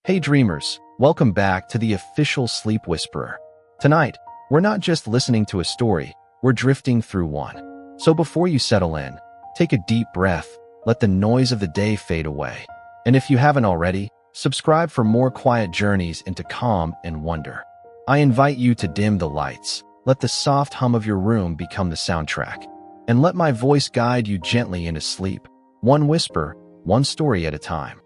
Hey dreamers, welcome back to the official Sleep Whisperer. Tonight, we're not just listening to a story, we're drifting through one. So before you settle in, take a deep breath, let the noise of the day fade away. And if you haven't already, subscribe for more quiet journeys into calm and wonder. I invite you to dim the lights, let the soft hum of your room become the soundtrack, and let my voice guide you gently into sleep, one whisper, one story at a time.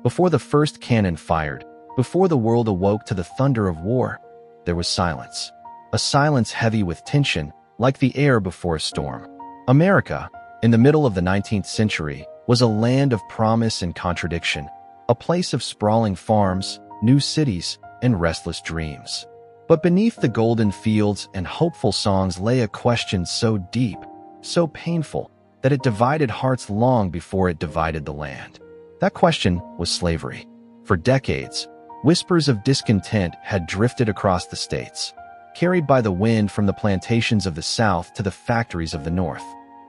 Before the first cannon fired, before the world awoke to the thunder of war, there was silence. A silence heavy with tension, like the air before a storm. America, in the middle of the 19th century, was a land of promise and contradiction, a place of sprawling farms, new cities, and restless dreams. But beneath the golden fields and hopeful songs lay a question so deep, so painful, that it divided hearts long before it divided the land. That question was slavery. For decades, whispers of discontent had drifted across the states, carried by the wind from the plantations of the South to the factories of the North.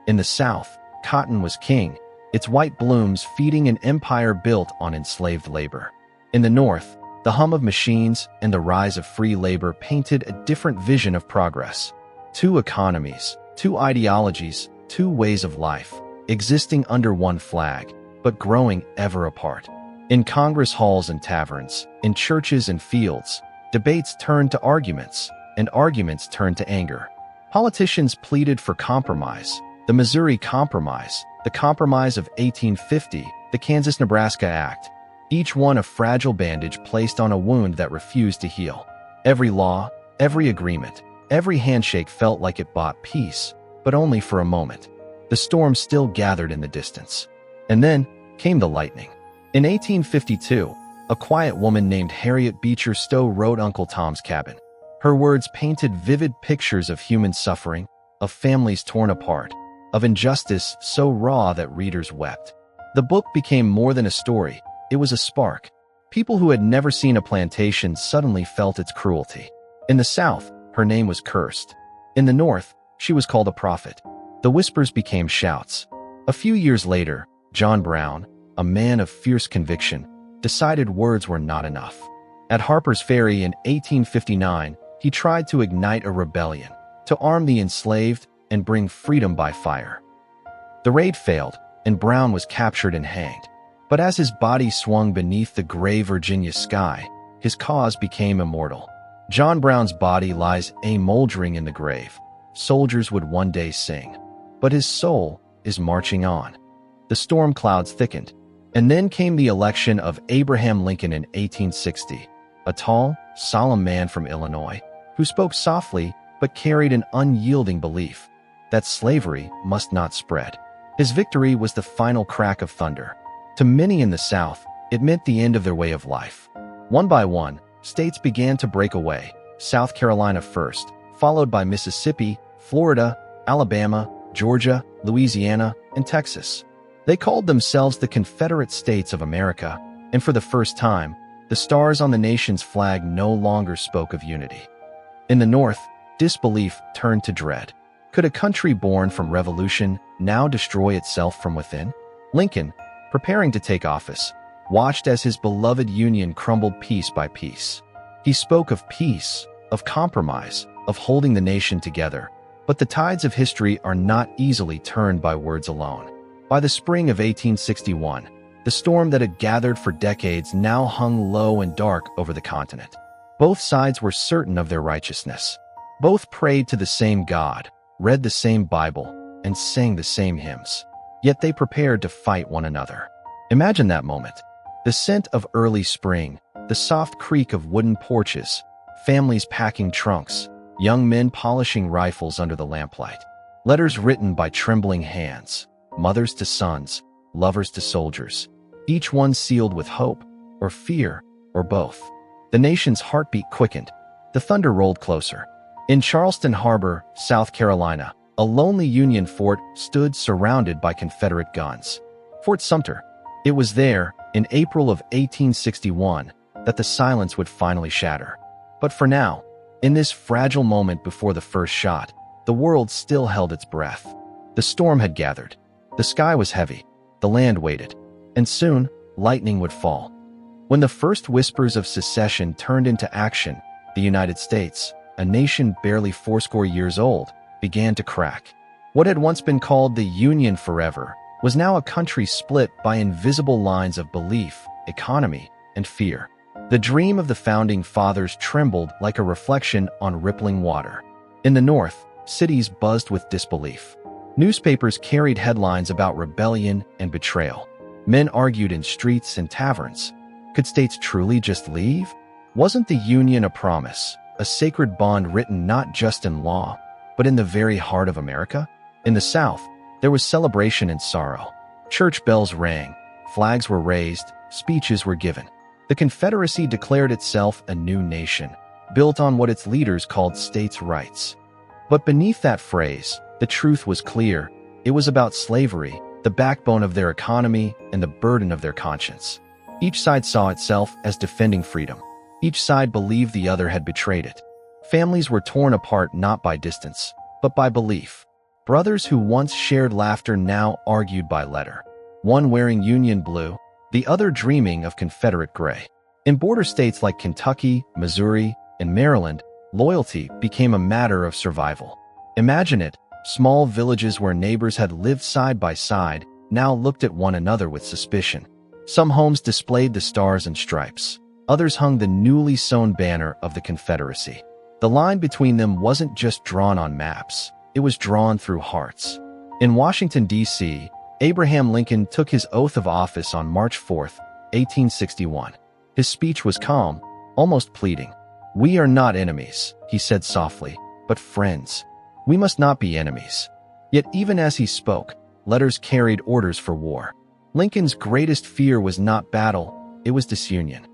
In the South, cotton was king, its white blooms feeding an empire built on enslaved labor. In the North, the hum of machines and the rise of free labor painted a different vision of progress. Two economies, two ideologies, two ways of life, existing under one flag, but growing ever apart. In Congress halls and taverns, in churches and fields, debates turned to arguments, and arguments turned to anger. Politicians pleaded for compromise, the Missouri Compromise, the Compromise of 1850, the Kansas-Nebraska Act, each one a fragile bandage placed on a wound that refused to heal. Every law, every agreement, every handshake felt like it bought peace, but only for a moment. The storm still gathered in the distance. And then came the lightning. In 1852, a quiet woman named Harriet Beecher Stowe wrote Uncle Tom's Cabin. Her words painted vivid pictures of human suffering, of families torn apart, of injustice so raw that readers wept. The book became more than a story, it was a spark. People who had never seen a plantation suddenly felt its cruelty. In the South, her name was cursed. In the North, she was called a prophet. The whispers became shouts. A few years later, John Brown, a man of fierce conviction, decided words were not enough. At Harper's Ferry in 1859, he tried to ignite a rebellion, to arm the enslaved and bring freedom by fire. The raid failed, and Brown was captured and hanged. But as his body swung beneath the gray Virginia sky, his cause became immortal. John Brown's body lies a-moldering in the grave. Soldiers would one day sing, but his soul is marching on. The storm clouds thickened, and then came the election of Abraham Lincoln in 1860, a tall, solemn man from Illinois, who spoke softly but carried an unyielding belief that slavery must not spread. His victory was the final crack of thunder. To many in the South, it meant the end of their way of life. One by one, states began to break away, South Carolina first, followed by Mississippi, Florida, Alabama, Georgia, Louisiana, and Texas. They called themselves the Confederate States of America, and for the first time, the stars on the nation's flag no longer spoke of unity. In the North, disbelief turned to dread. Could a country born from revolution now destroy itself from within? Lincoln, preparing to take office, watched as his beloved Union crumbled piece by piece. He spoke of peace, of compromise, of holding the nation together, but the tides of history are not easily turned by words alone. By the spring of 1861, the storm that had gathered for decades now hung low and dark over the continent. Both sides were certain of their righteousness. Both prayed to the same God, read the same Bible, and sang the same hymns. Yet they prepared to fight one another. Imagine that moment. The scent of early spring, the soft creak of wooden porches, families packing trunks, young men polishing rifles under the lamplight, letters written by trembling hands, mothers to sons, lovers to soldiers, each one sealed with hope, or fear, or both. The nation's heartbeat quickened. The thunder rolled closer. In Charleston Harbor, South Carolina, a lonely Union fort stood surrounded by Confederate guns. Fort Sumter. It was there, in April of 1861, that the silence would finally shatter. But for now, in this fragile moment before the first shot, the world still held its breath. The storm had gathered. The sky was heavy. The land waited. And soon, lightning would fall. When the first whispers of secession turned into action, the United States, a nation barely fourscore years old, began to crack. What had once been called the Union forever was now a country split by invisible lines of belief, economy, and fear. The dream of the founding fathers trembled like a reflection on rippling water. In the North, cities buzzed with disbelief. Newspapers carried headlines about rebellion and betrayal. Men argued in streets and taverns. Could states truly just leave? Wasn't the Union a promise, a sacred bond written not just in law, but in the very heart of America? In the South, there was celebration and sorrow. Church bells rang, flags were raised, speeches were given. The Confederacy declared itself a new nation, built on what its leaders called states' rights. But beneath that phrase, the truth was clear. It was about slavery, the backbone of their economy and the burden of their conscience. Each side saw itself as defending freedom. Each side believed the other had betrayed it. Families were torn apart not by distance, but by belief. Brothers who once shared laughter now argued by letter. One wearing Union blue, the other dreaming of Confederate gray. In border states like Kentucky, Missouri, and Maryland, loyalty became a matter of survival. Imagine it, small villages where neighbors had lived side by side now looked at one another with suspicion. Some homes displayed the stars and stripes. Others hung the newly sewn banner of the Confederacy. The line between them wasn't just drawn on maps. It was drawn through hearts. In Washington, D.C., Abraham Lincoln took his oath of office on March 4, 1861. His speech was calm, almost pleading. "We are not enemies," he said softly, "but friends. We must not be enemies." Yet even as he spoke, letters carried orders for war. Lincoln's greatest fear was not battle, it was disunion.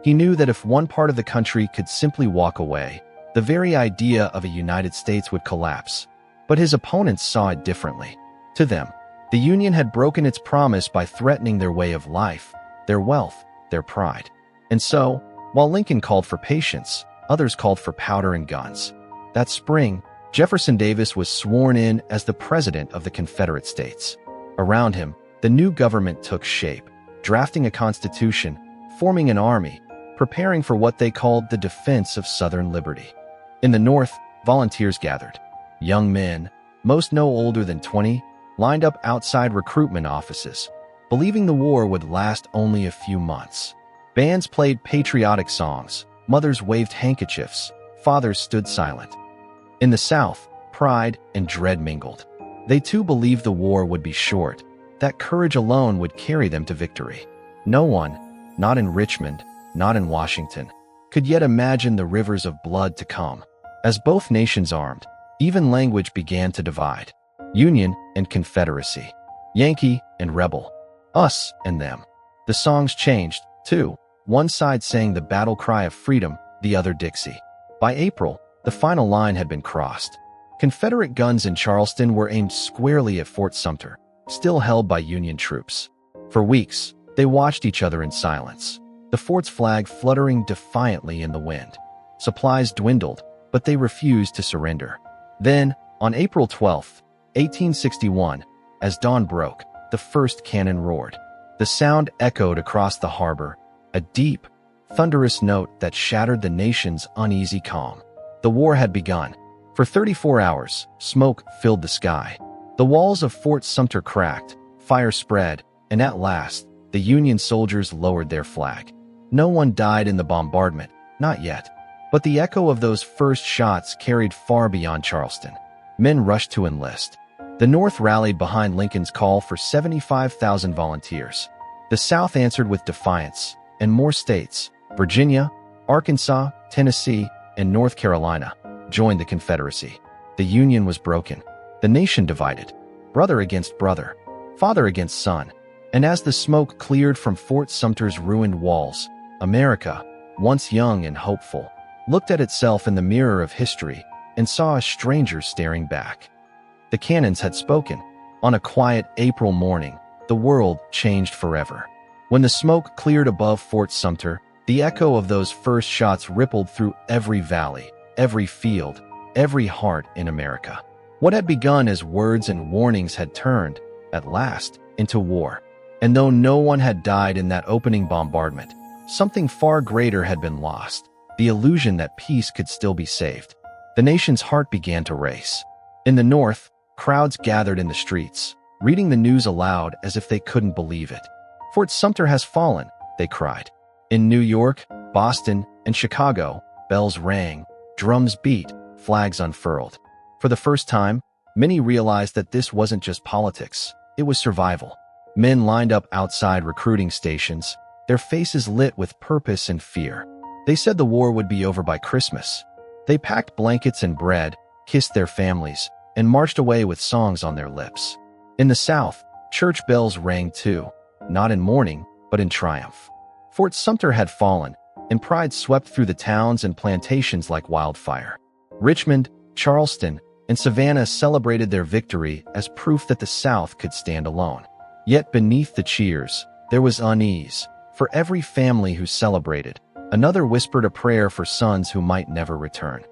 He knew that if one part of the country could simply walk away, the very idea of a United States would collapse. But his opponents saw it differently. To them, the Union had broken its promise by threatening their way of life, their wealth, their pride. And so, while Lincoln called for patience, others called for powder and guns. That spring, Jefferson Davis was sworn in as the President of the Confederate States. Around him, the new government took shape, drafting a constitution, forming an army, preparing for what they called the defense of Southern liberty. In the North, volunteers gathered. Young men, most no older than 20, lined up outside recruitment offices, believing the war would last only a few months. Bands played patriotic songs, mothers waved handkerchiefs, fathers stood silent. In the South, pride and dread mingled. They too believed the war would be short, that courage alone would carry them to victory. No one, not in Richmond, not in Washington, could yet imagine the rivers of blood to come. As both nations armed, even language began to divide. Union and Confederacy. Yankee and Rebel. Us and them. The songs changed, too. One side sang the battle cry of freedom, the other Dixie. By April, the final line had been crossed. Confederate guns in Charleston were aimed squarely at Fort Sumter, still held by Union troops. For weeks, they watched each other in silence, the fort's flag fluttering defiantly in the wind. Supplies dwindled, but they refused to surrender. Then, on April 12, 1861, as dawn broke, the first cannon roared. The sound echoed across the harbor, a deep, thunderous note that shattered the nation's uneasy calm. The war had begun. For 34 hours, smoke filled the sky. The walls of Fort Sumter cracked, fire spread, and at last, the Union soldiers lowered their flag. No one died in the bombardment, not yet. But the echo of those first shots carried far beyond Charleston. Men rushed to enlist. The North rallied behind Lincoln's call for 75,000 volunteers. The South answered with defiance, and more states, Virginia, Arkansas, Tennessee, and North Carolina, joined the Confederacy. The Union was broken. The nation divided, brother against brother, father against son. And as the smoke cleared from Fort Sumter's ruined walls, America, once young and hopeful, looked at itself in the mirror of history and saw a stranger staring back. The cannons had spoken. On a quiet April morning, the world changed forever. When the smoke cleared above Fort Sumter, the echo of those first shots rippled through every valley, every field, every heart in America. What had begun as words and warnings had turned, at last, into war. And though no one had died in that opening bombardment, something far greater had been lost, the illusion that peace could still be saved. The nation's heart began to race. In the north, crowds gathered in the streets, reading the news aloud as if they couldn't believe it. Fort Sumter has fallen, they cried. In New York, Boston, and Chicago, bells rang, drums beat, flags unfurled. For the first time, many realized that this wasn't just politics, it was survival. Men lined up outside recruiting stations, their faces lit with purpose and fear. They said the war would be over by Christmas. They packed blankets and bread, kissed their families, and marched away with songs on their lips. In the South, church bells rang too, not in mourning, but in triumph. Fort Sumter had fallen, and pride swept through the towns and plantations like wildfire. Richmond, Charleston, and Savannah celebrated their victory as proof that the South could stand alone. Yet beneath the cheers, there was unease. For every family who celebrated, another whispered a prayer for sons who might never return.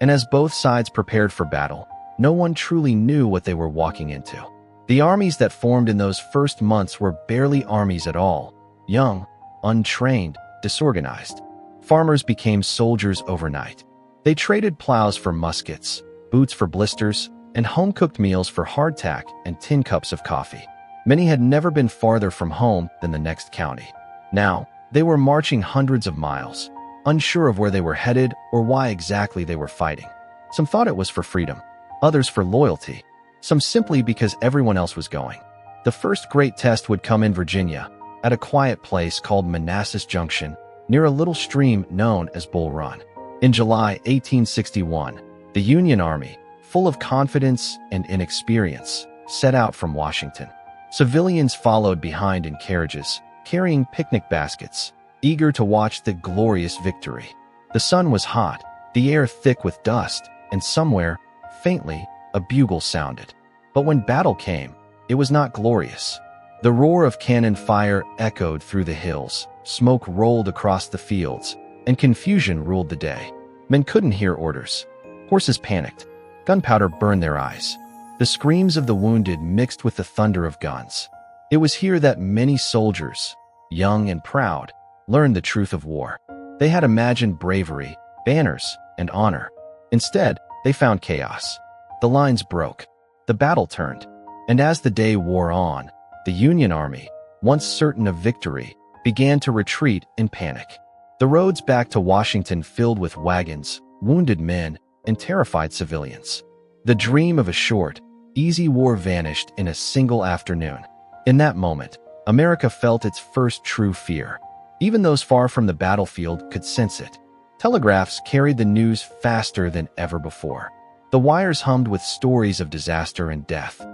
And as both sides prepared for battle, no one truly knew what they were walking into. The armies that formed in those first months were barely armies at all, young, untrained, disorganized. Farmers became soldiers overnight. They traded plows for muskets, boots for blisters, and home-cooked meals for hardtack and tin cups of coffee. Many had never been farther from home than the next county. Now, they were marching hundreds of miles, unsure of where they were headed or why exactly they were fighting. Some thought it was for freedom, others for loyalty, some simply because everyone else was going. The first great test would come in Virginia, at a quiet place called Manassas Junction, near a little stream known as Bull Run. In July 1861, the Union Army, full of confidence and inexperience, set out from Washington. Civilians followed behind in carriages, carrying picnic baskets, eager to watch the glorious victory. The sun was hot, the air thick with dust, and somewhere, faintly, a bugle sounded. But when battle came, it was not glorious. The roar of cannon fire echoed through the hills, smoke rolled across the fields, and confusion ruled the day. Men couldn't hear orders. Horses panicked. Gunpowder burned their eyes. The screams of the wounded mixed with the thunder of guns. It was here that many soldiers, young and proud, learned the truth of war. They had imagined bravery, banners, and honor. Instead, they found chaos. The lines broke. The battle turned. And as the day wore on, the Union Army, once certain of victory, began to retreat in panic. The roads back to Washington filled with wagons, wounded men, and terrified civilians. The dream of a short, easy war vanished in a single afternoon. In that moment, America felt its first true fear. Even those far from the battlefield could sense it. Telegraphs carried the news faster than ever before. The wires hummed with stories of disaster and death.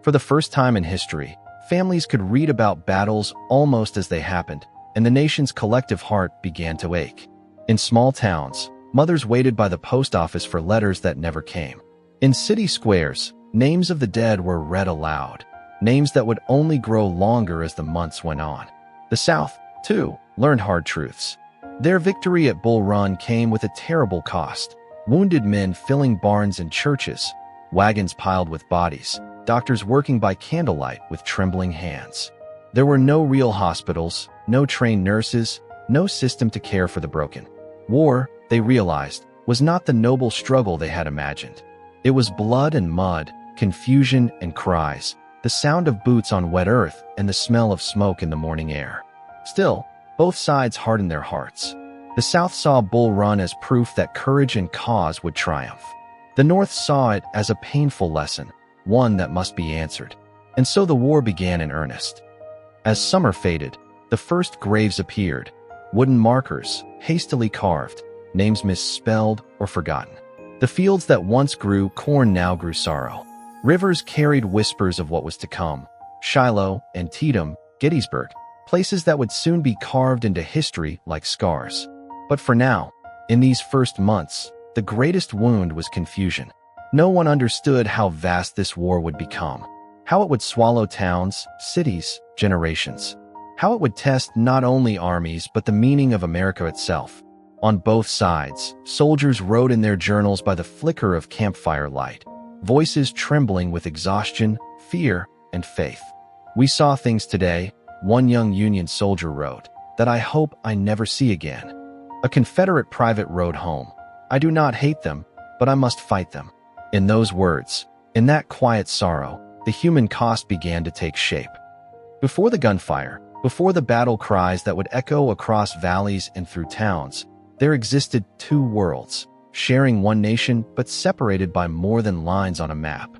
For the first time in history, families could read about battles almost as they happened, and the nation's collective heart began to ache. In small towns, mothers waited by the post office for letters that never came. In city squares, names of the dead were read aloud, names that would only grow longer as the months went on. The South, too, learned hard truths. Their victory at Bull Run came with a terrible cost. Wounded men filling barns and churches, wagons piled with bodies, doctors working by candlelight with trembling hands. There were no real hospitals, no trained nurses, no system to care for the broken. War, they realized, was not the noble struggle they had imagined. It was blood and mud, confusion and cries, the sound of boots on wet earth and the smell of smoke in the morning air. Still, both sides hardened their hearts. The South saw Bull Run as proof that courage and cause would triumph. The North saw it as a painful lesson, one that must be answered. And so the war began in earnest. As summer faded, the first graves appeared, wooden markers, hastily carved, names misspelled or forgotten. The fields that once grew corn now grew sorrow. Rivers carried whispers of what was to come. Shiloh, Antietam, Gettysburg, places that would soon be carved into history like scars. But for now, in these first months, the greatest wound was confusion. No one understood how vast this war would become, how it would swallow towns, cities, generations, how it would test not only armies but the meaning of America itself. On both sides, soldiers wrote in their journals by the flicker of campfire light, voices trembling with exhaustion, fear, and faith. "We saw things today," one young Union soldier wrote. that I hope I never see again. A Confederate private wrote home, "I do not hate them, but I must fight them." In those words, in that quiet sorrow, the human cost began to take shape. Before the gunfire, before the battle cries that would echo across valleys and through towns, there existed two worlds, sharing one nation but separated by more than lines on a map.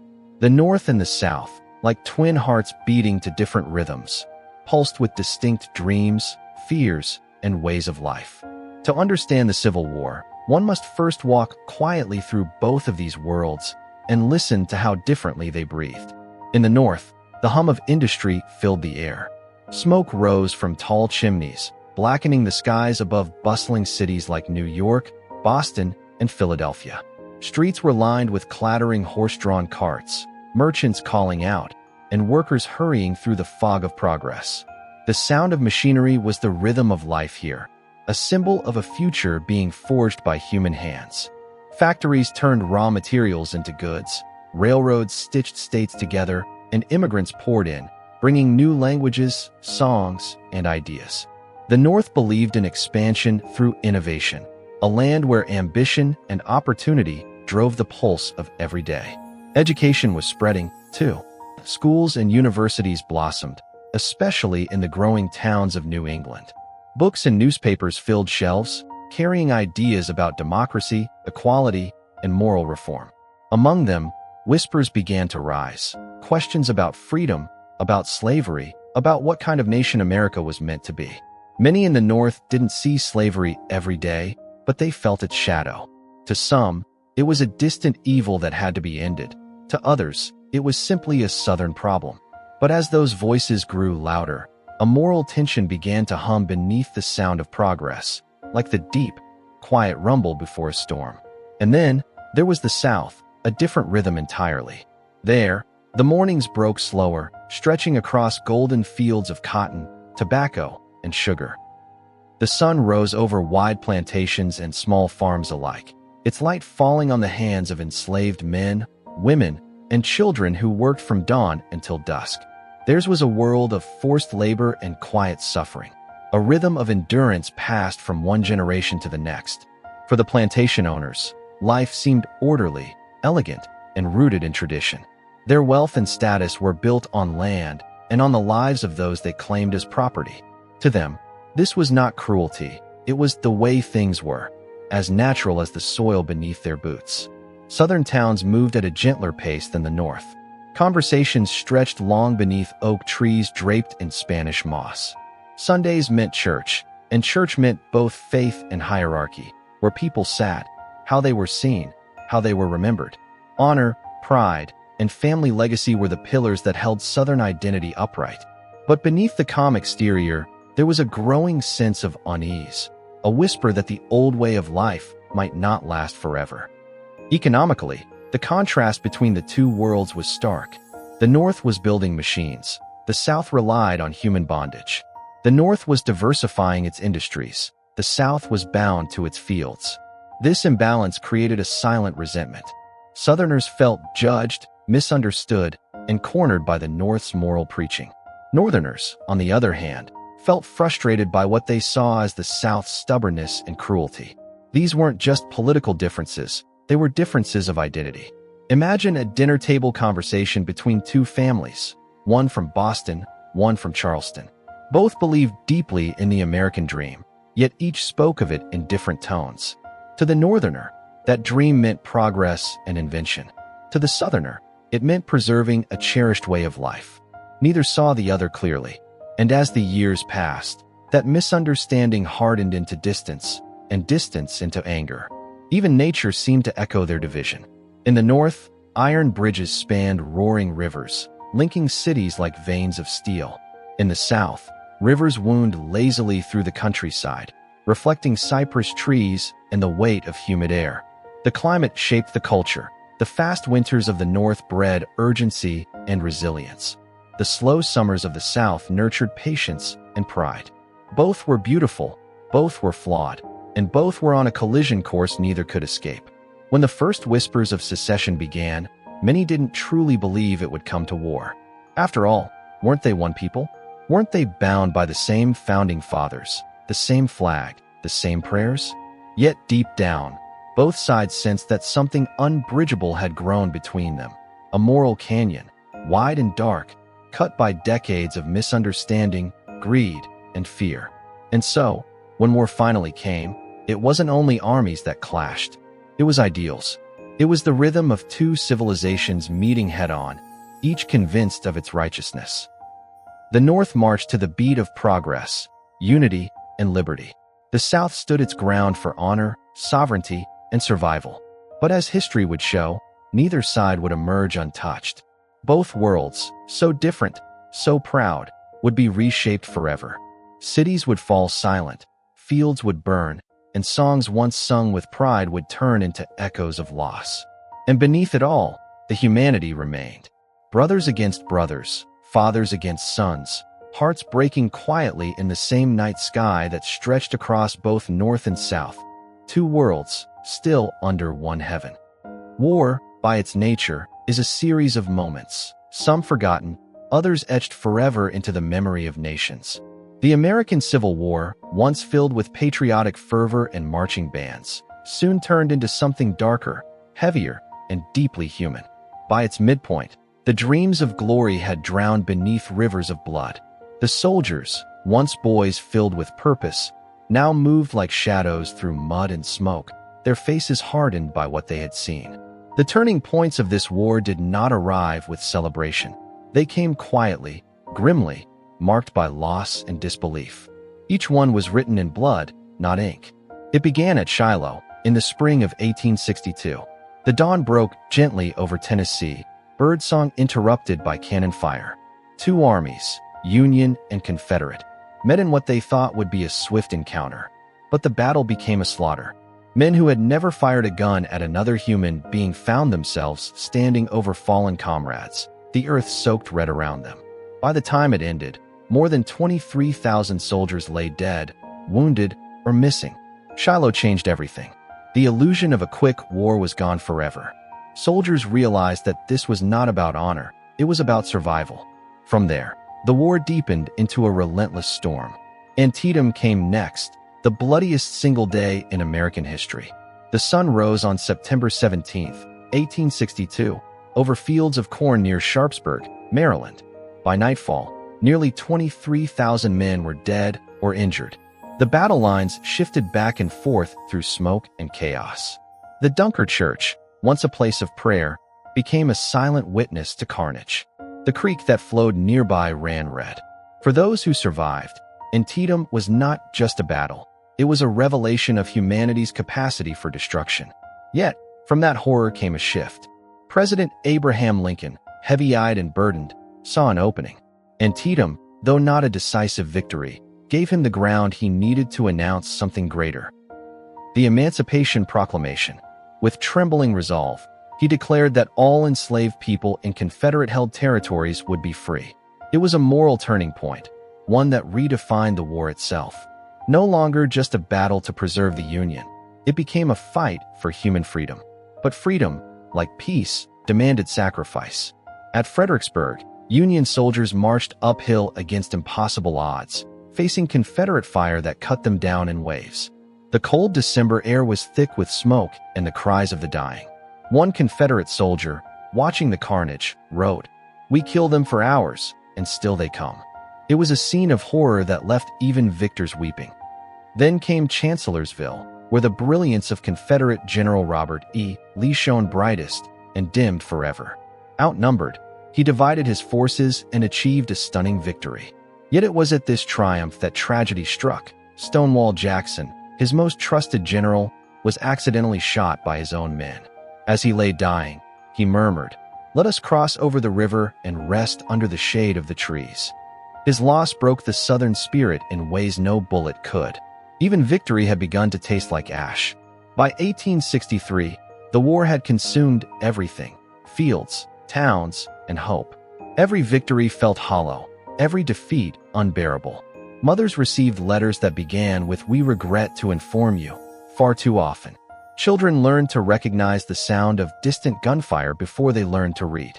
The North and the South, like twin hearts beating to different rhythms, pulsed with distinct dreams, fears, and ways of life. To understand the Civil War, one must first walk quietly through both of these worlds and listen to how differently they breathed. In the North, the hum of industry filled the air. Smoke rose from tall chimneys, blackening the skies above bustling cities like New York, Boston, and Philadelphia. Streets were lined with clattering horse-drawn carts, merchants calling out, and workers hurrying through the fog of progress. The sound of machinery was the rhythm of life here, a symbol of a future being forged by human hands. Factories turned raw materials into goods, railroads stitched states together, and immigrants poured in, bringing new languages, songs, and ideas. The North believed in expansion through innovation, a land where ambition and opportunity drove the pulse of every day. Education was spreading, too. Schools and universities blossomed, especially in the growing towns of New England. Books and newspapers filled shelves, carrying ideas about democracy, equality, and moral reform. Among them, whispers began to rise, questions about freedom, about slavery, about what kind of nation America was meant to be. Many in the North didn't see slavery every day, but they felt its shadow. To some, it was a distant evil that had to be ended. To others, it was simply a Southern problem. But as those voices grew louder, a moral tension began to hum beneath the sound of progress, like the deep, quiet rumble before a storm. And then, there was the South, a different rhythm entirely. There, the mornings broke slower, stretching across golden fields of cotton, tobacco, and sugar. The sun rose over wide plantations and small farms alike, its light falling on the hands of enslaved men, women, and children who worked from dawn until dusk. Theirs was a world of forced labor and quiet suffering, a rhythm of endurance passed from one generation to the next. For the plantation owners, life seemed orderly, elegant, and rooted in tradition. Their wealth and status were built on land and on the lives of those they claimed as property. To them, this was not cruelty, it was the way things were, as natural as the soil beneath their boots. Southern towns moved at a gentler pace than the North. Conversations stretched long beneath oak trees draped in Spanish moss. Sundays meant church, and church meant both faith and hierarchy, where people sat, how they were seen, how they were remembered. Honor, pride, and family legacy were the pillars that held Southern identity upright. But beneath the calm exterior, there was a growing sense of unease, a whisper that the old way of life might not last forever. Economically, the contrast between the two worlds was stark. The North was building machines. The South relied on human bondage. The North was diversifying its industries. The South was bound to its fields. This imbalance created a silent resentment. Southerners felt judged, misunderstood, and cornered by the North's moral preaching. Northerners, on the other hand, felt frustrated by what they saw as the South's stubbornness and cruelty. These weren't just political differences, they were differences of identity. Imagine a dinner table conversation between two families, one from Boston, one from Charleston. Both believed deeply in the American dream, yet each spoke of it in different tones. To the Northerner, that dream meant progress and invention. To the Southerner, it meant preserving a cherished way of life. Neither saw the other clearly. And as the years passed, that misunderstanding hardened into distance, and distance into anger. Even nature seemed to echo their division. In the North, iron bridges spanned roaring rivers, linking cities like veins of steel. In the South, rivers wound lazily through the countryside, reflecting cypress trees and the weight of humid air. The climate shaped the culture. The fast winters of the North bred urgency and resilience. The slow summers of the South nurtured patience and pride. Both were beautiful, both were flawed, and both were on a collision course neither could escape. When the first whispers of secession began, many didn't truly believe it would come to war. After all, weren't they one people? Weren't they bound by the same founding fathers? the same flag, the same prayers? Yet deep down, both sides sensed that something unbridgeable had grown between them. A moral canyon, wide and dark, cut by decades of misunderstanding, greed, and fear. And so, when war finally came, it wasn't only armies that clashed. It was ideals. It was the rhythm of two civilizations meeting head-on, each convinced of its righteousness. The North marched to the beat of progress, unity, and liberty. The South stood its ground for honor, sovereignty, and survival. But as history would show, neither side would emerge untouched. Both worlds, so different, so proud, would be reshaped forever. Cities would fall silent, fields would burn, and songs once sung with pride would turn into echoes of loss. And beneath it all, the humanity remained. Brothers against brothers, fathers against sons, hearts breaking quietly in the same night sky that stretched across both north and south. Two worlds, still under one heaven. War, by its nature, is a series of moments, some forgotten, others etched forever into the memory of nations. The American Civil War, once filled with patriotic fervor and marching bands, soon turned into something darker, heavier, and deeply human. By its midpoint, the dreams of glory had drowned beneath rivers of blood. The soldiers, once boys filled with purpose, now moved like shadows through mud and smoke, their faces hardened by what they had seen. The turning points of this war did not arrive with celebration. They came quietly, grimly, marked by loss and disbelief. Each one was written in blood, not ink. It began at Shiloh, in the spring of 1862. The dawn broke gently over Tennessee, birdsong interrupted by cannon fire. Two armies, Union and Confederate, met in what they thought would be a swift encounter. But the battle became a slaughter. Men who had never fired a gun at another human being found themselves standing over fallen comrades, the earth soaked red around them. By the time it ended, more than 23,000 soldiers lay dead, wounded, or missing. Shiloh changed everything. The illusion of a quick war was gone forever. Soldiers realized that this was not about honor, it was about survival. From there, the war deepened into a relentless storm. Antietam came next, the bloodiest single day in American history. The sun rose on September 17, 1862, over fields of corn near Sharpsburg, Maryland. By nightfall, nearly 23,000 men were dead or injured. The battle lines shifted back and forth through smoke and chaos. The Dunker Church, once a place of prayer, became a silent witness to carnage. The creek that flowed nearby ran red. For those who survived, Antietam was not just a battle. It was a revelation of humanity's capacity for destruction. Yet, from that horror came a shift. President Abraham Lincoln, heavy-eyed and burdened, saw an opening. Antietam, though not a decisive victory, gave him the ground he needed to announce something greater. The Emancipation Proclamation. With trembling resolve, he declared that all enslaved people in Confederate-held territories would be free. It was a moral turning point, one that redefined the war itself. No longer just a battle to preserve the Union, it became a fight for human freedom. But freedom, like peace, demanded sacrifice. At Fredericksburg, Union soldiers marched uphill against impossible odds, facing Confederate fire that cut them down in waves. The cold December air was thick with smoke and the cries of the dying. One Confederate soldier, watching the carnage, wrote, "We kill them for hours, and still they come." It was a scene of horror that left even victors weeping. Then came Chancellorsville, where the brilliance of Confederate General Robert E. Lee shone brightest and dimmed forever. Outnumbered, he divided his forces and achieved a stunning victory. Yet it was at this triumph that tragedy struck. Stonewall Jackson, his most trusted general, was accidentally shot by his own men. As he lay dying, he murmured, "Let us cross over the river and rest under the shade of the trees." His loss broke the Southern spirit in ways no bullet could. Even victory had begun to taste like ash. By 1863, the war had consumed everything: fields, towns, and hope. Every victory felt hollow, every defeat unbearable. Mothers received letters that began with, "We regret to inform you," far too often. Children learned to recognize the sound of distant gunfire before they learned to read.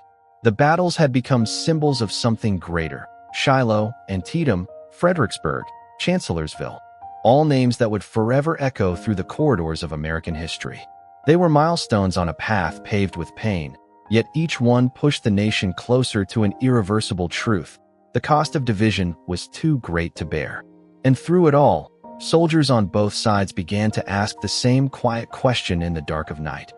The battles had become symbols of something greater. Shiloh, Antietam, Fredericksburg, Chancellorsville. all names that would forever echo through the corridors of American history. They were milestones on a path paved with pain, yet each one pushed the nation closer to an irreversible truth. The cost of division was too great to bear. And through it all, soldiers on both sides began to ask the same quiet question in the dark of night.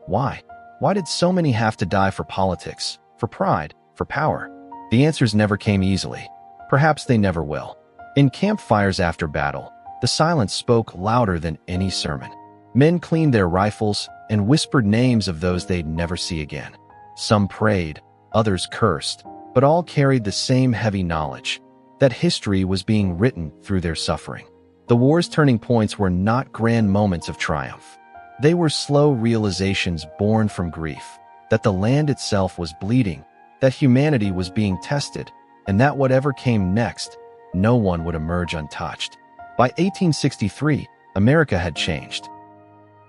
Why? Why did so many have to die for politics, for pride, for power? The answers never came easily. Perhaps they never will. In campfires after battle, the silence spoke louder than any sermon. Men cleaned their rifles and whispered names of those they'd never see again. Some prayed, others cursed, but all carried the same heavy knowledge, that history was being written through their suffering. The war's turning points were not grand moments of triumph. They were slow realizations born from grief, that the land itself was bleeding, that humanity was being tested, and that whatever came next, no one would emerge untouched. By 1863, America had changed.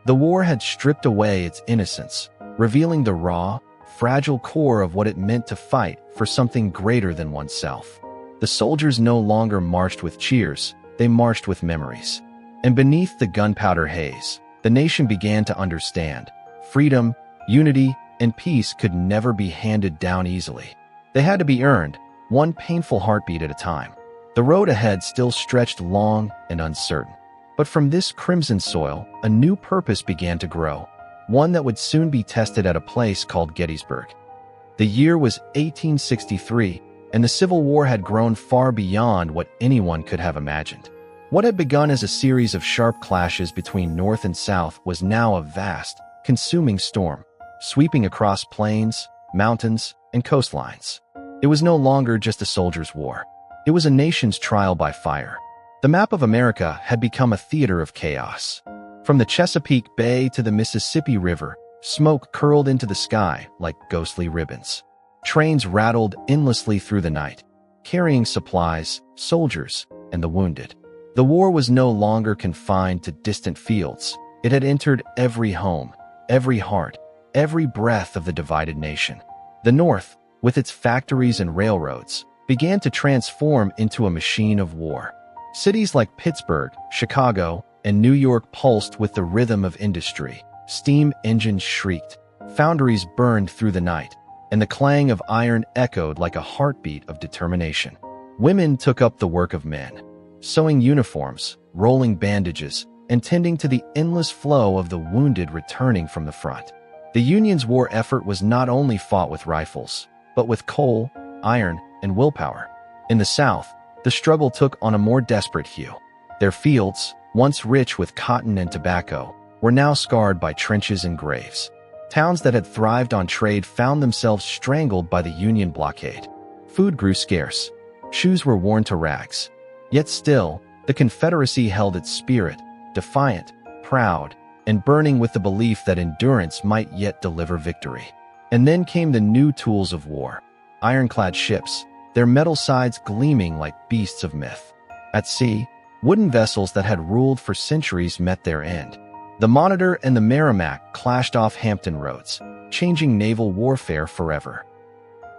The war had stripped away its innocence, revealing the raw, fragile core of what it meant to fight for something greater than oneself. The soldiers no longer marched with cheers, they marched with memories. And beneath the gunpowder haze, the nation began to understand freedom, unity, and peace could never be handed down easily. They had to be earned, one painful heartbeat at a time. The road ahead still stretched long and uncertain. But from this crimson soil, a new purpose began to grow, one that would soon be tested at a place called Gettysburg. The year was 1863, and the Civil War had grown far beyond what anyone could have imagined. What had begun as a series of sharp clashes between North and South was now a vast, consuming storm, sweeping across plains, mountains, and coastlines. It was no longer just a soldier's war. It was a nation's trial by fire. The map of America had become a theater of chaos. From the Chesapeake Bay to the Mississippi River, smoke curled into the sky like ghostly ribbons. Trains rattled endlessly through the night, carrying supplies, soldiers, and the wounded. The war was no longer confined to distant fields. It had entered every home, every heart, every breath of the divided nation. The North, with its factories and railroads, began to transform into a machine of war. Cities like Pittsburgh, Chicago, and New York pulsed with the rhythm of industry. Steam engines shrieked, foundries burned through the night, and the clang of iron echoed like a heartbeat of determination. Women took up the work of men, sewing uniforms, rolling bandages, and tending to the endless flow of the wounded returning from the front. The Union's war effort was not only fought with rifles, but with coal, iron, and willpower. In the South, the struggle took on a more desperate hue. Their fields, once rich with cotton and tobacco, were now scarred by trenches and graves. Towns that had thrived on trade found themselves strangled by the Union blockade. Food grew scarce. Shoes were worn to rags. Yet still, the Confederacy held its spirit, defiant, proud, and burning with the belief that endurance might yet deliver victory. And then came the new tools of war. Ironclad ships, their metal sides gleaming like beasts of myth. At sea, wooden vessels that had ruled for centuries met their end. The Monitor and the Merrimack clashed off Hampton Roads, changing naval warfare forever.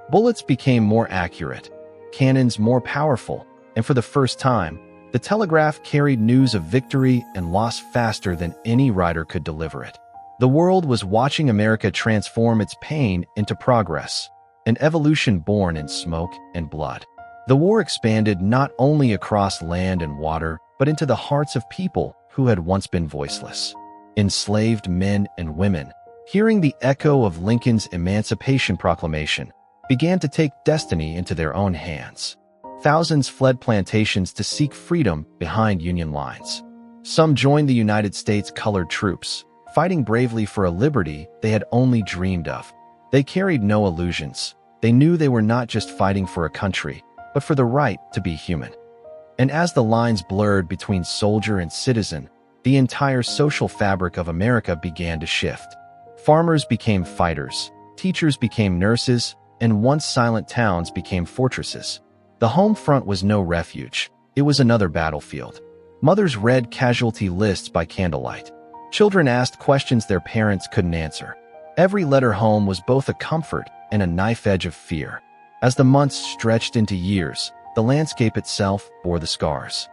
Bullets became more accurate, cannons more powerful, and for the first time, the telegraph carried news of victory and loss faster than any rider could deliver it. The world was watching America transform its pain into progress, an evolution born in smoke and blood. The war expanded not only across land and water, but into the hearts of people who had once been voiceless. Enslaved men and women, hearing the echo of Lincoln's Emancipation Proclamation, began to take destiny into their own hands. Thousands fled plantations to seek freedom behind Union lines. Some joined the United States colored troops, fighting bravely for a liberty they had only dreamed of. They carried no illusions. They knew they were not just fighting for a country, but for the right to be human. And as the lines blurred between soldier and citizen, the entire social fabric of America began to shift. Farmers became fighters, teachers became nurses, and once silent towns became fortresses. The home front was no refuge. It was another battlefield. Mothers read casualty lists by candlelight. Children asked questions their parents couldn't answer. Every letter home was both a comfort and a knife edge of fear. As the months stretched into years, the landscape itself bore the scars.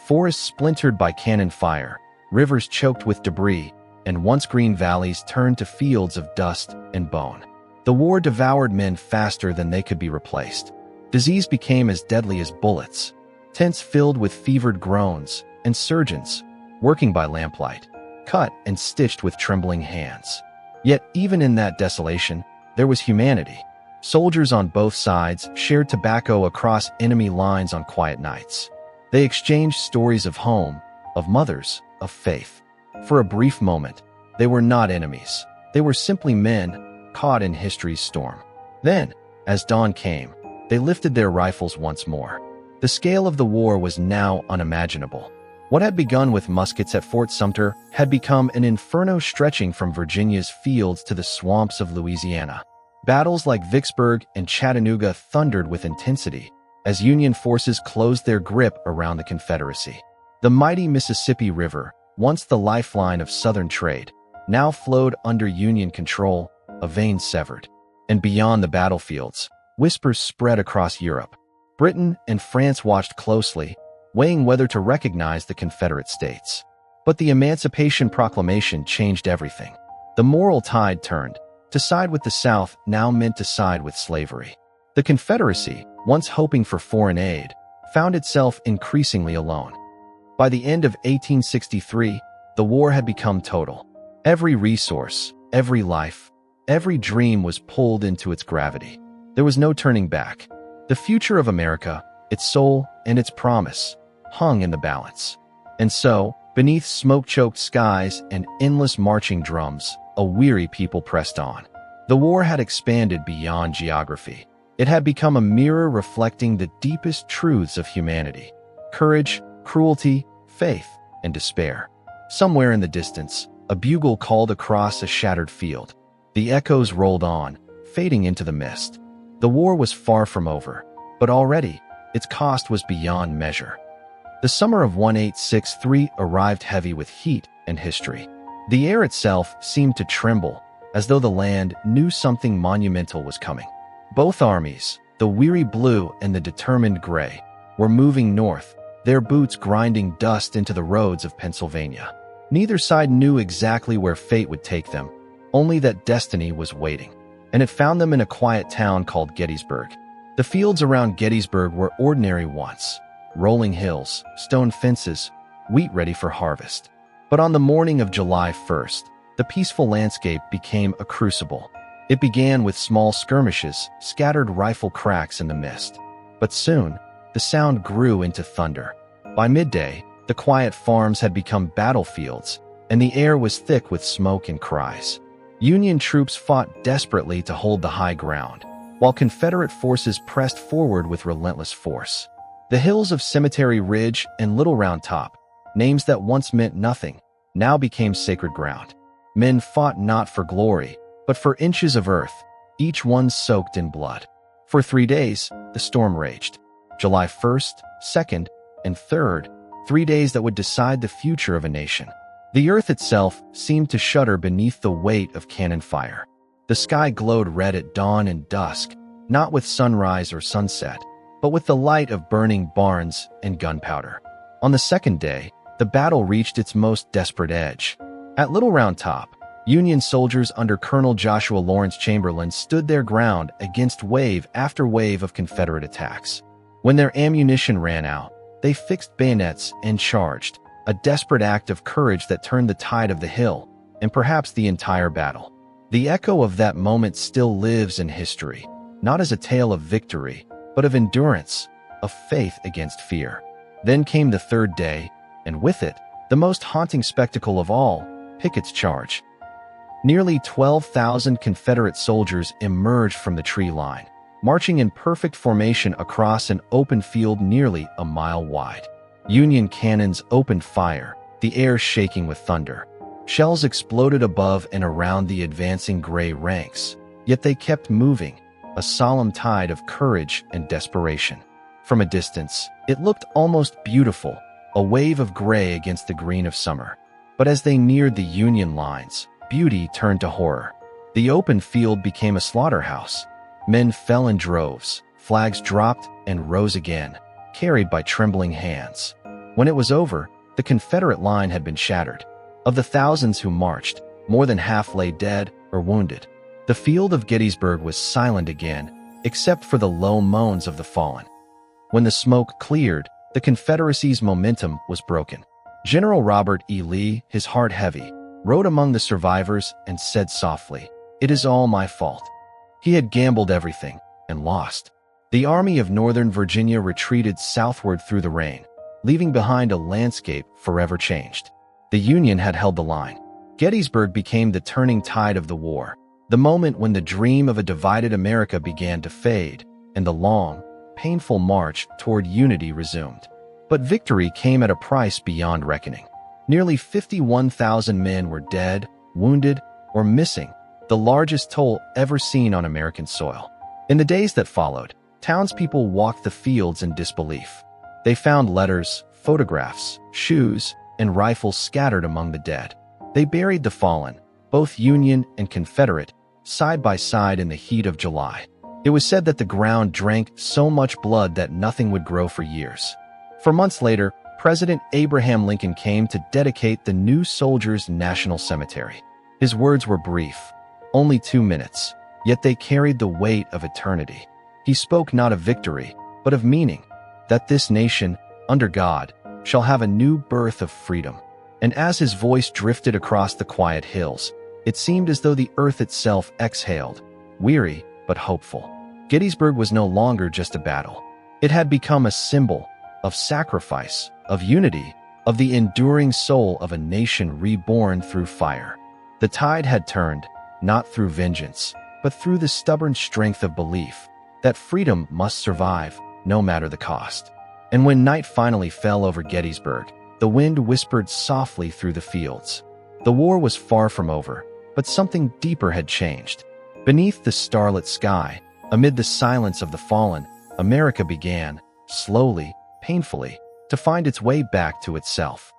Forests splintered by cannon fire, rivers choked with debris, and once green valleys turned to fields of dust and bone. The war devoured men faster than they could be replaced. Disease became as deadly as bullets. Tents filled with fevered groans, and surgeons, working by lamplight, cut and stitched with trembling hands. Yet even in that desolation, there was humanity. Soldiers on both sides shared tobacco across enemy lines on quiet nights. They exchanged stories of home, of mothers, of faith. For a brief moment, they were not enemies. They were simply men caught in history's storm. Then, as dawn came, they lifted their rifles once more. The scale of the war was now unimaginable. What had begun with muskets at Fort Sumter had become an inferno stretching from Virginia's fields to the swamps of Louisiana. Battles like Vicksburg and Chattanooga thundered with intensity as Union forces closed their grip around the Confederacy. The mighty Mississippi River, once the lifeline of Southern trade, now flowed under Union control, a vein severed. And beyond the battlefields, whispers spread across Europe. Britain and France watched closely, weighing whether to recognize the Confederate States. But the Emancipation Proclamation changed everything. The moral tide turned. To side with the South now meant to side with slavery. The Confederacy, once hoping for foreign aid, found itself increasingly alone. By the end of 1863, the war had become total. Every resource, every life, every dream was pulled into its gravity. There was no turning back. The future of America, its soul and its promise, hung in the balance. And so, beneath smoke-choked skies and endless marching drums, a weary people pressed on. The war had expanded beyond geography. It had become a mirror reflecting the deepest truths of humanity: courage, cruelty, faith, and despair. Somewhere in the distance, a bugle called across a shattered field. The echoes rolled on, fading into the mist. The war was far from over, but already, its cost was beyond measure. The summer of 1863 arrived heavy with heat and history. The air itself seemed to tremble, as though the land knew something monumental was coming. Both armies, the weary blue and the determined gray, were moving north, their boots grinding dust into the roads of Pennsylvania. Neither side knew exactly where fate would take them, only that destiny was waiting. And it found them in a quiet town called Gettysburg. The fields around Gettysburg were ordinary once: rolling hills, stone fences, wheat ready for harvest. But on the morning of July 1st, the peaceful landscape became a crucible. It began with small skirmishes, scattered rifle cracks in the mist. But soon, the sound grew into thunder. By midday, the quiet farms had become battlefields, and the air was thick with smoke and cries. Union troops fought desperately to hold the high ground, while Confederate forces pressed forward with relentless force. The hills of Cemetery Ridge and Little Round Top, names that once meant nothing, now became sacred ground. Men fought not for glory, but for inches of earth, each one soaked in blood. For 3 days, the storm raged. July 1st, 2nd, and 3rd, 3 days that would decide the future of a nation. The earth itself seemed to shudder beneath the weight of cannon fire. The sky glowed red at dawn and dusk, not with sunrise or sunset, but with the light of burning barns and gunpowder. On the second day, the battle reached its most desperate edge. At Little Round Top, Union soldiers under Colonel Joshua Lawrence Chamberlain stood their ground against wave after wave of Confederate attacks. When their ammunition ran out, they fixed bayonets and charged, a desperate act of courage that turned the tide of the hill, and perhaps the entire battle. The echo of that moment still lives in history, not as a tale of victory, but of endurance, of faith against fear. Then came the third day, and with it, the most haunting spectacle of all, Pickett's charge. Nearly 12,000 Confederate soldiers emerged from the tree line, marching in perfect formation across an open field nearly a mile wide. Union cannons opened fire, the air shaking with thunder. Shells exploded above and around the advancing gray ranks, yet they kept moving, a solemn tide of courage and desperation. From a distance, it looked almost beautiful, a wave of gray against the green of summer. But as they neared the Union lines, beauty turned to horror. The open field became a slaughterhouse. Men fell in droves, flags dropped and rose again, carried by trembling hands. When it was over, the Confederate line had been shattered. Of the thousands who marched, more than half lay dead or wounded. The field of Gettysburg was silent again, except for the low moans of the fallen. When the smoke cleared, the Confederacy's momentum was broken. General Robert E. Lee, his heart heavy, rode among the survivors and said softly, "It is all my fault." He had gambled everything and lost. The Army of Northern Virginia retreated southward through the rain, leaving behind a landscape forever changed. The Union had held the line. Gettysburg became the turning tide of the war, the moment when the dream of a divided America began to fade, and the long, painful march toward unity resumed. But victory came at a price beyond reckoning. Nearly 51,000 men were dead, wounded, or missing, the largest toll ever seen on American soil. In the days that followed, townspeople walked the fields in disbelief. They found letters, photographs, shoes, and rifles scattered among the dead. They buried the fallen, both Union and Confederate, side by side in the heat of July. It was said that the ground drank so much blood that nothing would grow for years. For months later, President Abraham Lincoln came to dedicate the new soldiers' national cemetery. His words were brief, only 2 minutes, yet they carried the weight of eternity. He spoke not of victory, but of meaning, that this nation, under God, shall have a new birth of freedom. And as his voice drifted across the quiet hills, it seemed as though the earth itself exhaled, weary but hopeful. Gettysburg was no longer just a battle. It had become a symbol of sacrifice, of unity, of the enduring soul of a nation reborn through fire. The tide had turned, not through vengeance, but through the stubborn strength of belief that freedom must survive, no matter the cost. And when night finally fell over Gettysburg, the wind whispered softly through the fields. The war was far from over, but something deeper had changed. Beneath the starlit sky, amid the silence of the fallen, America began, slowly, painfully, to find its way back to itself.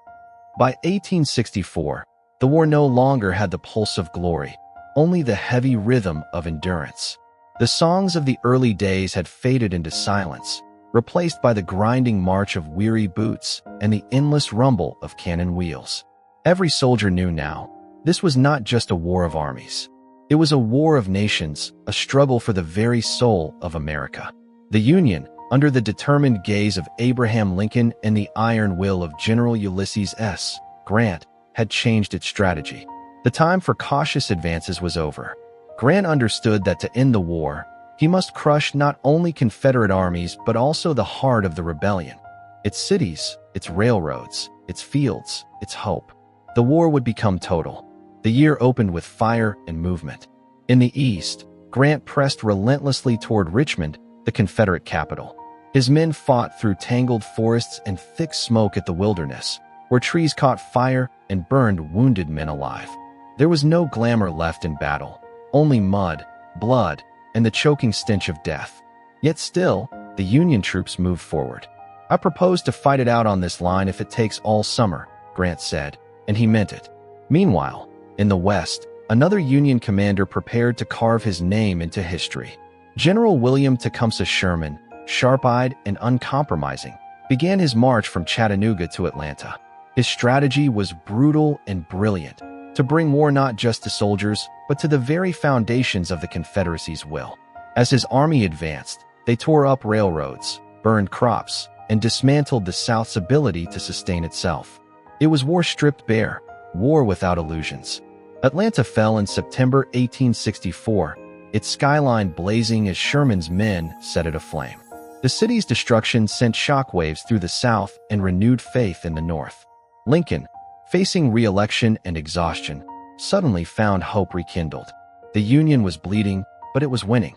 By 1864, the war no longer had the pulse of glory, only the heavy rhythm of endurance. The songs of the early days had faded into silence, replaced by the grinding march of weary boots and the endless rumble of cannon wheels. Every soldier knew now, this was not just a war of armies. It was a war of nations, a struggle for the very soul of America. The Union, under the determined gaze of Abraham Lincoln and the iron will of General Ulysses S. Grant, had changed its strategy. The time for cautious advances was over. Grant understood that to end the war, he must crush not only Confederate armies but also the heart of the rebellion, its cities, its railroads, its fields, its hope. The war would become total. The year opened with fire and movement. In the east, Grant pressed relentlessly toward Richmond, the Confederate capital. His men fought through tangled forests and thick smoke at the Wilderness, where trees caught fire and burned wounded men alive. There was no glamour left in battle, only mud, blood, and the choking stench of death. Yet still, the Union troops moved forward. "I propose to fight it out on this line if it takes all summer," Grant said, and he meant it. Meanwhile, in the West, another Union commander prepared to carve his name into history. General William Tecumseh Sherman, sharp-eyed and uncompromising, began his march from Chattanooga to Atlanta. His strategy was brutal and brilliant, to bring war not just to soldiers, but to the very foundations of the Confederacy's will. As his army advanced, they tore up railroads, burned crops, and dismantled the South's ability to sustain itself. It was war stripped bare, war without illusions. Atlanta fell in September 1864, its skyline blazing as Sherman's men set it aflame. The city's destruction sent shockwaves through the South and renewed faith in the North. Lincoln, facing re-election and exhaustion, suddenly found hope rekindled. The Union was bleeding, but it was winning.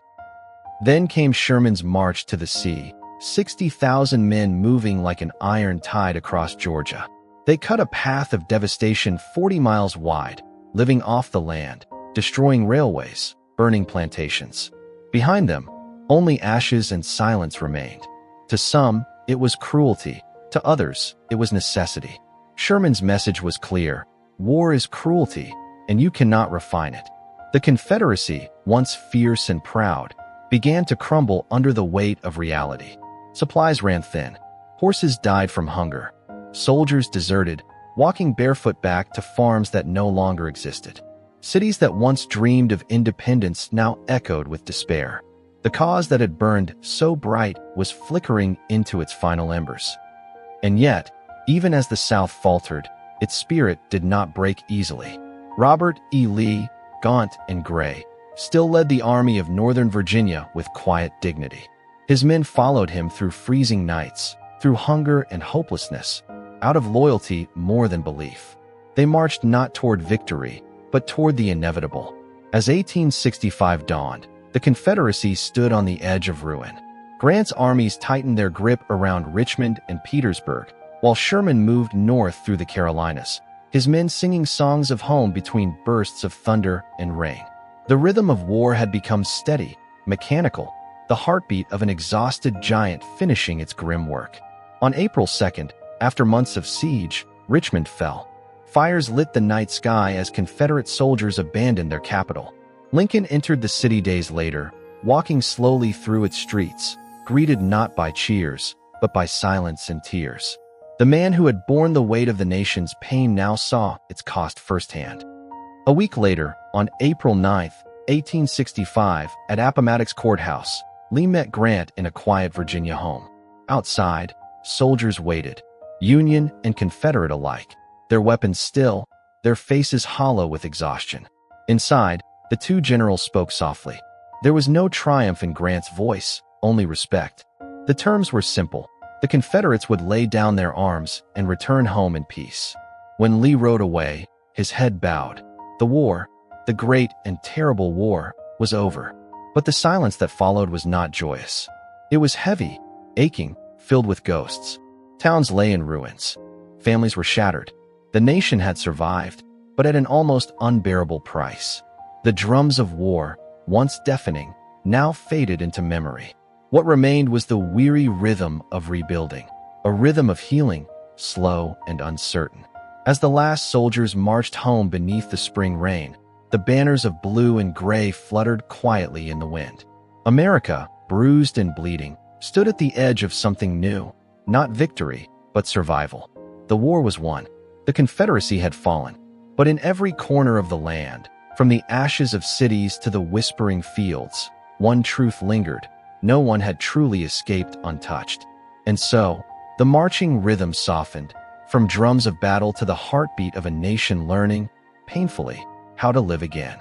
Then came Sherman's march to the sea, 60,000 men moving like an iron tide across Georgia. They cut a path of devastation 40 miles wide, living off the land, destroying railways, burning plantations. Behind them, only ashes and silence remained. To some, it was cruelty. To others, it was necessity. Sherman's message was clear: war is cruelty, and you cannot refine it. The Confederacy, once fierce and proud, began to crumble under the weight of reality. Supplies ran thin. Horses died from hunger. Soldiers deserted, walking barefoot back to farms that no longer existed. Cities that once dreamed of independence now echoed with despair. The cause that had burned so bright was flickering into its final embers. And yet, even as the South faltered, its spirit did not break easily. Robert E. Lee, gaunt and gray, still led the Army of Northern Virginia with quiet dignity. His men followed him through freezing nights, through hunger and hopelessness, out of loyalty more than belief. They marched not toward victory, but toward the inevitable. As 1865 dawned, the Confederacy stood on the edge of ruin. Grant's armies tightened their grip around Richmond and Petersburg, while Sherman moved north through the Carolinas, his men singing songs of home between bursts of thunder and rain. The rhythm of war had become steady, mechanical, the heartbeat of an exhausted giant finishing its grim work. On April 2nd, after months of siege, Richmond fell. Fires lit the night sky as Confederate soldiers abandoned their capital. Lincoln entered the city days later, walking slowly through its streets, greeted not by cheers, but by silence and tears. The man who had borne the weight of the nation's pain now saw its cost firsthand. A week later, on April 9, 1865, at Appomattox Courthouse, Lee met Grant in a quiet Virginia home. Outside, soldiers waited, Union and Confederate alike, their weapons still, their faces hollow with exhaustion. Inside, the two generals spoke softly. There was no triumph in Grant's voice, only respect. The terms were simple. The Confederates would lay down their arms and return home in peace. When Lee rode away, his head bowed. The war, the great and terrible war, was over. But the silence that followed was not joyous. It was heavy, aching, filled with ghosts. Towns lay in ruins. Families were shattered. The nation had survived, but at an almost unbearable price. The drums of war, once deafening, now faded into memory. What remained was the weary rhythm of rebuilding, a rhythm of healing, slow and uncertain. As the last soldiers marched home beneath the spring rain, the banners of blue and gray fluttered quietly in the wind. America, bruised and bleeding, stood at the edge of something new, not victory, but survival. The war was won. The Confederacy had fallen. But in every corner of the land, from the ashes of cities to the whispering fields, one truth lingered. No one had truly escaped untouched. And so, the marching rhythm softened, from drums of battle to the heartbeat of a nation learning, painfully, how to live again.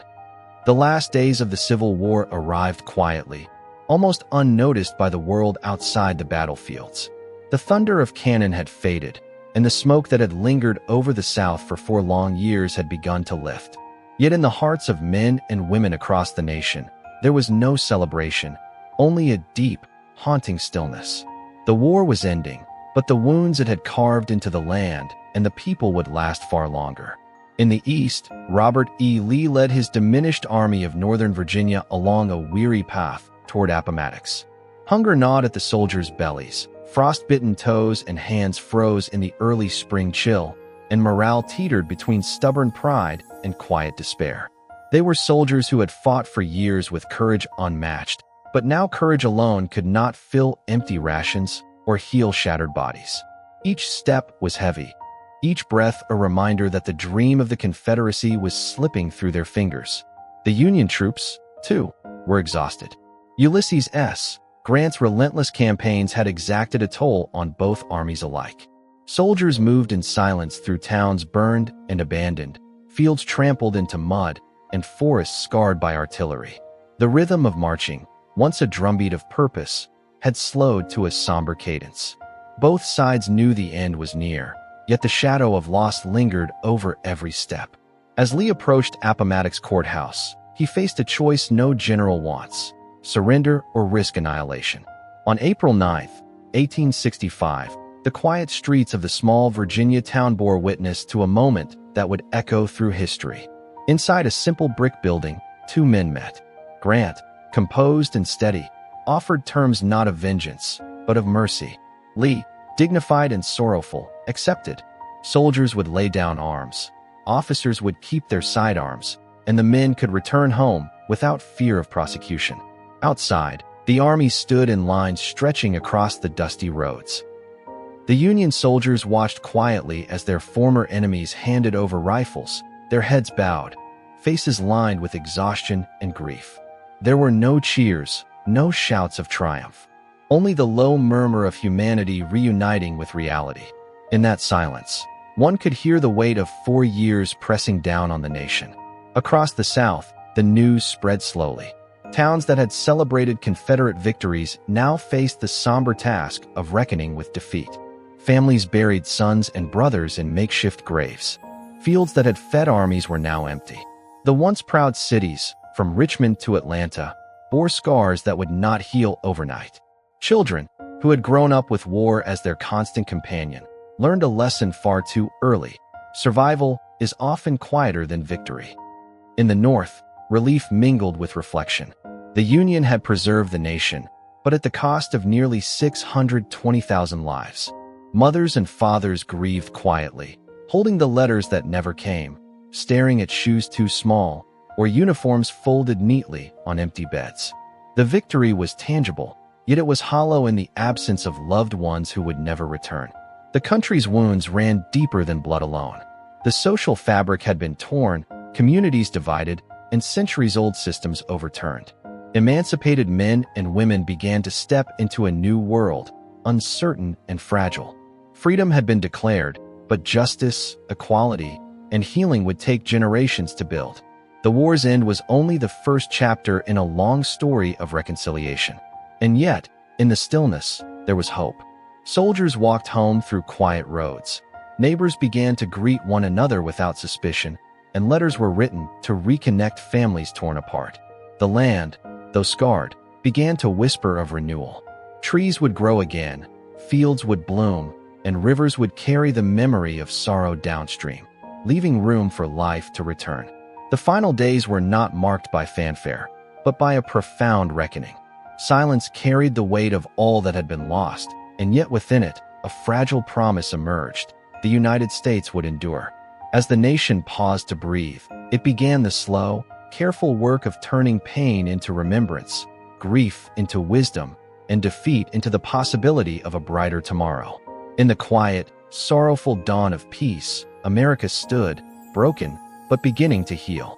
The last days of the Civil War arrived quietly, almost unnoticed by the world outside the battlefields. The thunder of cannon had faded, and the smoke that had lingered over the South for 4 long years had begun to lift. Yet in the hearts of men and women across the nation, there was no celebration, only a deep, haunting stillness. The war was ending, but the wounds it had carved into the land and the people would last far longer. In the East, Robert E. Lee led his diminished army of Northern Virginia along a weary path toward Appomattox. Hunger gnawed at the soldiers' bellies, frostbitten toes and hands froze in the early spring chill, and morale teetered between stubborn pride and quiet despair. They were soldiers who had fought for years with courage unmatched, but now courage alone could not fill empty rations or heal shattered bodies. Each step was heavy, each breath a reminder that the dream of the Confederacy was slipping through their fingers. The Union troops, too, were exhausted. Ulysses S. Grant's relentless campaigns had exacted a toll on both armies alike. Soldiers moved in silence through towns burned and abandoned, fields trampled into mud, and forests scarred by artillery. The rhythm of marching, once a drumbeat of purpose, had slowed to a somber cadence. Both sides knew the end was near, yet the shadow of loss lingered over every step. As Lee approached Appomattox Courthouse, he faced a choice no general wants: surrender or risk annihilation. On April 9, 1865, the quiet streets of the small Virginia town bore witness to a moment that would echo through history. Inside a simple brick building, 2 men met. Grant, composed and steady, offered terms not of vengeance, but of mercy. Lee, dignified and sorrowful, accepted. Soldiers would lay down arms. Officers would keep their sidearms, and the men could return home without fear of prosecution. Outside, the army stood in lines stretching across the dusty roads. The Union soldiers watched quietly as their former enemies handed over rifles, their heads bowed, faces lined with exhaustion and grief. There were no cheers, no shouts of triumph, only the low murmur of humanity reuniting with reality. In that silence, one could hear the weight of 4 years pressing down on the nation. Across the South, the news spread slowly. Towns that had celebrated Confederate victories now faced the somber task of reckoning with defeat. Families buried sons and brothers in makeshift graves. Fields that had fed armies were now empty. The once proud cities, from Richmond to Atlanta, bore scars that would not heal overnight. Children, who had grown up with war as their constant companion, learned a lesson far too early. Survival is often quieter than victory. In the North, relief mingled with reflection. The Union had preserved the nation, but at the cost of nearly 620,000 lives. Mothers and fathers grieved quietly, holding the letters that never came, staring at shoes too small, or uniforms folded neatly on empty beds. The victory was tangible, yet it was hollow in the absence of loved ones who would never return. The country's wounds ran deeper than blood alone. The social fabric had been torn, communities divided, and centuries-old systems overturned. Emancipated men and women began to step into a new world, uncertain and fragile. Freedom had been declared, but justice, equality, and healing would take generations to build. The war's end was only the first chapter in a long story of reconciliation. And yet, in the stillness, there was hope. Soldiers walked home through quiet roads. Neighbors began to greet one another without suspicion, and letters were written to reconnect families torn apart. The land, though scarred, began to whisper of renewal. Trees would grow again, fields would bloom, and rivers would carry the memory of sorrow downstream, leaving room for life to return. The final days were not marked by fanfare, but by a profound reckoning. Silence carried the weight of all that had been lost, and yet within it, a fragile promise emerged. The United States would endure. As the nation paused to breathe, it began the slow, careful work of turning pain into remembrance, grief into wisdom, and defeat into the possibility of a brighter tomorrow. In the quiet, sorrowful dawn of peace, America stood, broken, but beginning to heal.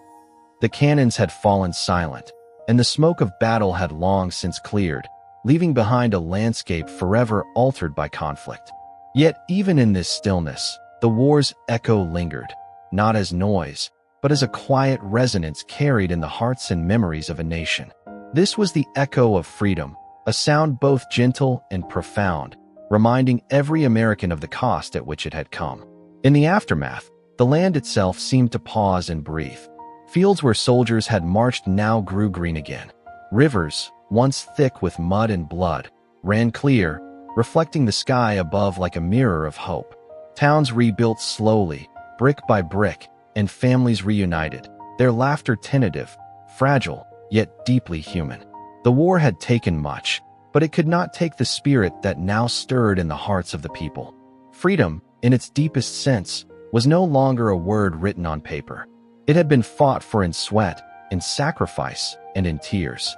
The cannons had fallen silent, and the smoke of battle had long since cleared, leaving behind a landscape forever altered by conflict. Yet even in this stillness, the war's echo lingered, not as noise, but as a quiet resonance carried in the hearts and memories of a nation. This was the echo of freedom, a sound both gentle and profound, reminding every American of the cost at which it had come. In the aftermath, the land itself seemed to pause and breathe. Fields where soldiers had marched now grew green again. Rivers, once thick with mud and blood, ran clear, reflecting the sky above like a mirror of hope. Towns rebuilt slowly, brick by brick, and families reunited, their laughter tentative, fragile, yet deeply human. The war had taken much, but it could not take the spirit that now stirred in the hearts of the people. Freedom, in its deepest sense, was no longer a word written on paper. It had been fought for in sweat, in sacrifice, and in tears.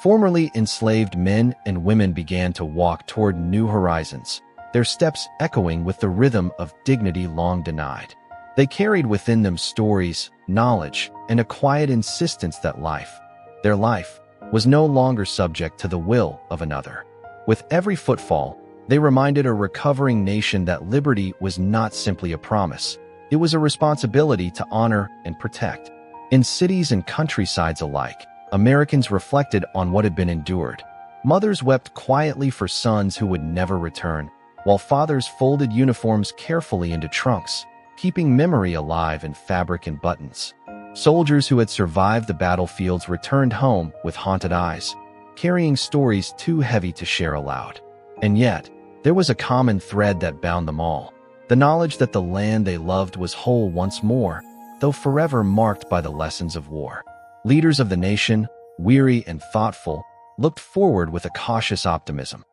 Formerly enslaved men and women began to walk toward new horizons, their steps echoing with the rhythm of dignity long denied. They carried within them stories, knowledge, and a quiet insistence that their life, was no longer subject to the will of another. With every footfall, they reminded a recovering nation that liberty was not simply a promise. It was a responsibility to honor and protect. In cities and countrysides alike, Americans reflected on what had been endured. Mothers wept quietly for sons who would never return, while fathers folded uniforms carefully into trunks, keeping memory alive in fabric and buttons. Soldiers who had survived the battlefields returned home with haunted eyes, carrying stories too heavy to share aloud. And yet, there was a common thread that bound them all, the knowledge that the land they loved was whole once more, though forever marked by the lessons of war. Leaders of the nation, weary and thoughtful, looked forward with a cautious optimism.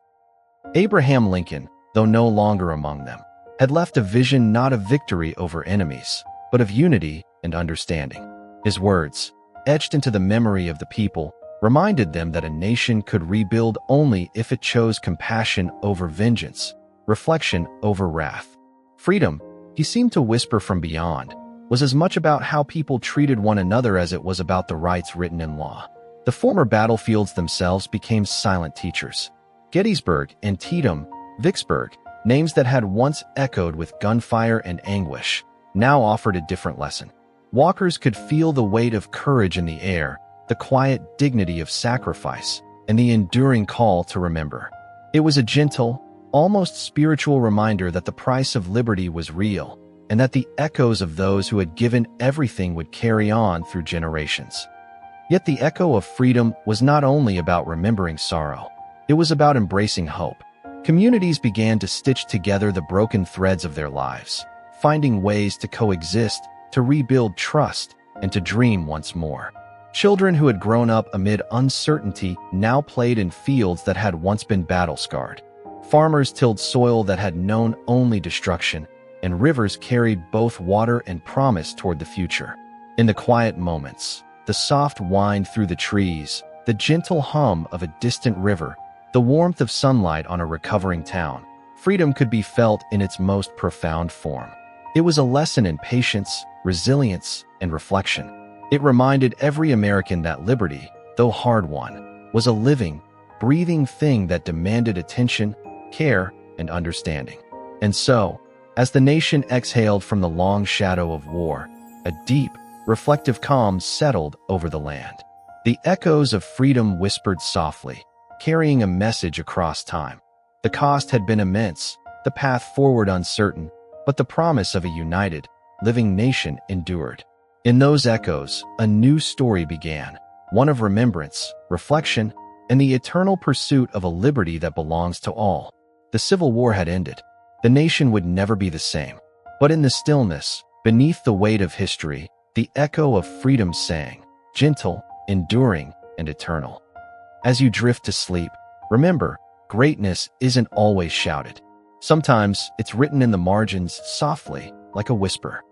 Abraham Lincoln, though no longer among them, had left a vision not of victory over enemies, but of unity and understanding. His words, etched into the memory of the people, reminded them that a nation could rebuild only if it chose compassion over vengeance, reflection over wrath. Freedom, he seemed to whisper from beyond, was as much about how people treated one another as it was about the rights written in law. The former battlefields themselves became silent teachers. Gettysburg, Antietam, Vicksburg, names that had once echoed with gunfire and anguish, now offered a different lesson. Walkers could feel the weight of courage in the air, the quiet dignity of sacrifice, and the enduring call to remember. It was a gentle, almost spiritual reminder that the price of liberty was real, and that the echoes of those who had given everything would carry on through generations. Yet the echo of freedom was not only about remembering sorrow. It was about embracing hope. Communities began to stitch together the broken threads of their lives, finding ways to coexist, to rebuild trust, and to dream once more. Children who had grown up amid uncertainty now played in fields that had once been battle-scarred. Farmers tilled soil that had known only destruction, and rivers carried both water and promise toward the future. In the quiet moments, the soft wind through the trees, the gentle hum of a distant river, the warmth of sunlight on a recovering town, freedom could be felt in its most profound form. It was a lesson in patience, resilience, and reflection. It reminded every American that liberty, though hard-won, was a living, breathing thing that demanded attention, care, and understanding. And so, as the nation exhaled from the long shadow of war, a deep, reflective calm settled over the land. The echoes of freedom whispered softly, carrying a message across time. The cost had been immense, the path forward uncertain, but the promise of a united, living nation endured. In those echoes, a new story began, one of remembrance, reflection, and the eternal pursuit of a liberty that belongs to all. The Civil War had ended. The nation would never be the same. But in the stillness, beneath the weight of history, the echo of freedom sang, gentle, enduring, and eternal. As you drift to sleep, remember, greatness isn't always shouted. Sometimes it's written in the margins softly, like a whisper.